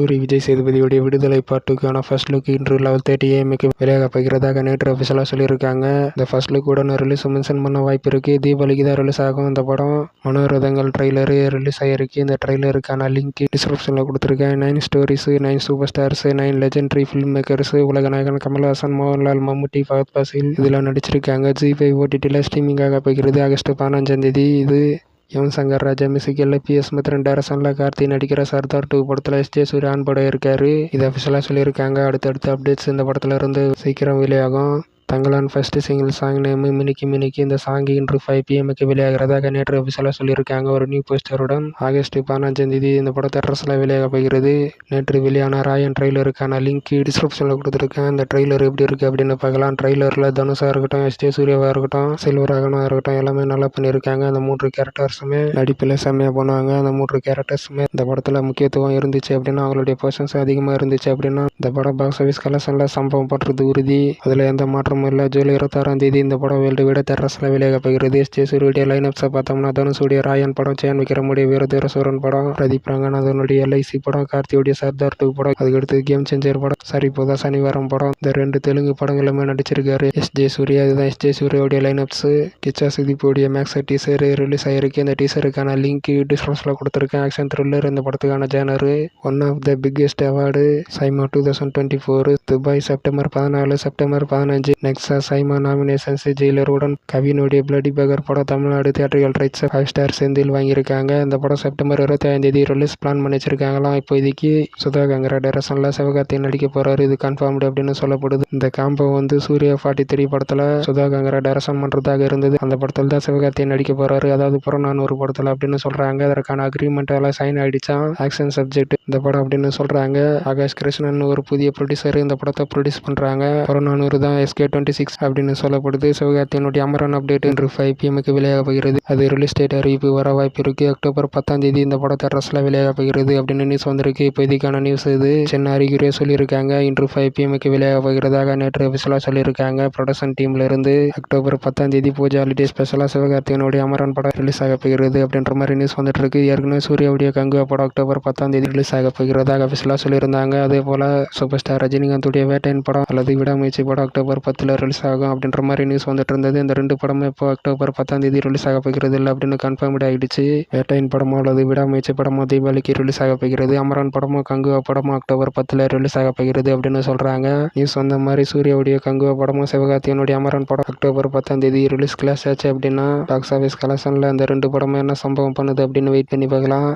சூரி விஜய் சேதுபதியுடைய விடுதலை பாட்டுக்கான first look இன்று 11:30 AM வெளியாகப்போகிறதாக நேற்று அஃபிஷியலாக சொல்லியிருக்காங்க. இந்த ஃபர்ஸ்ட் லுக் உடனே ரிலீஸ் மென்ஷன் பண்ண வாய்ப்பு இருக்கு. தீபாவளிக்கு தான் ரிலீஸ் ஆகும். இந்த படம் மனோரதங்கள் ட்ரெய்லரு ரிலீஸ் ஆகிருக்கு. இந்த ட்ரெய்லருக்கான லிங்க் டிஸ்கிரிப்ஷனில் கொடுத்துருக்கேன். 9 stories, 9 super stars, 9 legendary film makers, உலக நாயகன் கமல்ஹாசன், மோகன்லால், மம்முட்டி, ஃபஹத் ஃபாசில் இதெல்லாம் நடிச்சிருக்காங்க. ஜி5 OTTல ஸ்ட்ரீமிங்காக போகிறது ஆகஸ்ட் 15 இது யுவன் சங்கர் ராஜா மியூசிக்கில் PS மித்ரன் டைரக்ஷனில் கார்த்தி நடிக்கிற சர்தார் 2 படத்தில் SJ சூர்யா ஆன் படம் இருக்காரு. இது அஃபிஷியலாக சொல்லியிருக்காங்க. அடுத்தடுத்த அப்டேட்ஸ் இந்த படத்துல இருந்து சீக்கிரம் வெளியாகும். Thangalaan first single song name Minikki Minikki. இந்த சாங் இன்று 5 PM வெளியாகிறதாக நேற்று அஃபிஷியலாக சொல்லியிருக்காங்க. ஒரு நியூ போஸ்டருடன் ஆகஸ்ட் 15 இந்த படம் தேட்டர்ஸில் வெளியாக போகிறது. நேற்று வெளியான ராயன் ட்ரெய்லருக்கான லிங்க் டிஸ்கிரிப்ஷனில் கொடுத்துருக்கேன். இந்த ட்ரெய்லர் எப்படி இருக்குது அப்படின்னு பார்க்கலாம். ட்ரெய்லரில் தனுஷாக இருக்கட்டும், SJ சூர்யாவாக இருக்கட்டும், செல்வராகவனாக இருக்கட்டும் எல்லாமே நல்லா பண்ணியிருக்காங்க. அந்த 3 கேரக்டர்ஸுமே நடிப்பில் செம்மையாக பண்ணுவாங்க. அந்த 3 கேரக்டர்ஸுமே இந்த படத்தில் முக்கியத்துவம் இருந்துச்சு அப்படின்னா, அவங்களுடைய பர்சன்ஸ் அதிகமாக இருந்துச்சு அப்படின்னா இந்த படம் பாக்ஸ் ஆஃபீஸ் கலெக்ஷனில் சம்பவம் பண்ணுறது உறுதி. அதில் எந்த மாற்றமும் இல்லை. ஜூலை 26 இந்த படம் வேர்ல்டு விட தேட்டர்ஸில் வெளியாக போகிறது. SJ சூர்யாவுடைய லைனப்ஸை பார்த்தோம்னா தனுஷுடைய ராயன் படம், சேன் விக்ரமுடைய வீரதீர சூரன் படம், பிரதீப் ரங்கநாதனுடைய LIC படம், கார்த்தியுடைய சர்தார் 2 படம், அதுக்கடுத்து கேம் சேஞ்சர் படம், சரிபோதா சனிவாரம் படம், இந்த 2 தெலுங்கு படங்களுமே நடிச்சிருக்காரு SJ சூர்யா. இதுதான் SJ சூர்யாவுடைய லைனப்ஸ். கிச்சா சுதீப்புடைய மேக்ஸ் டீசர் ரிலீஸ் ஆகிருக்கு. இந்த டீசருக்கான லிங்க் டிஸ்கிரிப்ஷனில் கொடுத்துருக்கேன். ஆக்ஷன் த்ரில்லர் இந்த படத்துக்கான genre. One of the biggest award SIIMA 2024 Dubai September 14 September 15 Nexa SIIMA nominations. ஜெயிலருடன் கவினுடைய பிளடி பகர் படம் Tamil Nadu theatrical rights 5 star Senthil வாங்கியிருக்காங்க. இந்த படம் செப்டம்பர் 25 ரிலீஸ் பிளான் பண்ணி வச்சிருக்காங்களாம். இப்போதைக்கு சுதா கங்கரா டைரக்ஷனில் சிவகார்த்திகேயன் நடிக்க போறாரு. இது கன்ஃபார்ம்டு அப்படின்னு சொல்லப்படுது. இந்த காம்போ சூர்யா 43 படத்தில் சுதா கங்கரா டைரக்ஷன் பண்ணுறதாக இருந்தது. அந்த படத்தில் தான் சிவகார்த்திகேயன் நடிக்க போறாரு. அதாவது புறநானூறு படத்தில் அப்படின்னு சொல்றாங்க. அதற்கான அக்ரிமெண்ட் எல்லாம் சைன் ஆயிடுச்சான். ஆக்ஷன் சப்ஜெக்ட் இந்த படம் அப்படின்னு சொல்றாங்க. ஆகாஷ் கிருஷ்ணன் ஒரு புதிய ப்ரொடியூசர் இந்த படத்தை ப்ரொடியூஸ் பண்றாங்க. புறநானூறு தான் SK26 அப்படின்னு சொல்லப்படுது. சிவகார்த்திகேயனுடைய அமரன் அப்டேட் இன்று 5 PM வெளியாக போகிறது. அது ரிலீஸ் டேட் அறிவிப்பு வர வாய்ப்பு இருக்கு. அக்டோபர் 10 இந்த படம் தேட்டர்ஸ்ல வெளியாக போகிறது அப்படின்னு நியூஸ் வந்திருக்கு. இப்போ இதுக்கான நியூஸ் இது சின்ன அறிகுறியே சொல்லியிருக்காங்க. இன்று 5 PM வெளியாக போகிறதாக நேற்று அஃபிஷியலாக சொல்லியிருக்காங்க. ப்ரொடக்ஷன் டீம்ல இருந்து அக்டோபர் 10 பூஜா ஹாலிடே ஸ்பெஷலாக சிவகார்த்திகேயனுடைய அமரன் படம் ரிலீஸ் ஆக போகிறது அப்படின்ற மாதிரி நியூஸ் வந்துட்டு இருக்கு. ஏற்கனவே சூர்யாவுடைய கங்குவா படம் அக்டோபர் 10 ரிலீஸ் ஆக போகிறதாக அஃபிஷியலாக சொல்லியிருந்தாங்க. அதே போல சூப்பர் ஸ்டார் ரஜினிகாந்துடைய வேட்டையன் படம் அல்லது விடாமுயற்சி படம் அக்டோபர் 10 ரிலீஸ் ஆகும் அப்படின்ற மாதிரி நியூஸ் வந்துட்டு இருந்தது. இந்த 2 படமே இப்போ அக்டோபர் 10 ரிலீஸ் ஆக போகிறது இல்லை அப்படின்னு கன்ஃபார்ம்டு ஆகிடுச்சு. வேட்டையின் படமோ அல்லது விடாமுயற்சி படமோ தீபாவளிக்கு ரிலீஸ் ஆக போகிறது. அமரன் படமோ கங்குவா படமோ அக்டோபர் 10 ரிலீஸ் ஆக போகிறது அப்படின்னு சொல்றாங்க. நியூஸ் வந்த மாதிரி சூர்யாவுடைய கங்குவா படமும் சிவகார்த்திகேயனுடைய அமரன் படம் அக்டோபர் 10 ரிலீஸ் கிளாஸ் ஆச்சு அப்படின்னா பாக்ஸ் ஆஃபீஸ் கலெக்ஷன்ல அந்த 2 படமும் என்ன சம்பவம் பண்ணுது அப்படின்னு வெயிட் பண்ணி பார்க்கலாம்.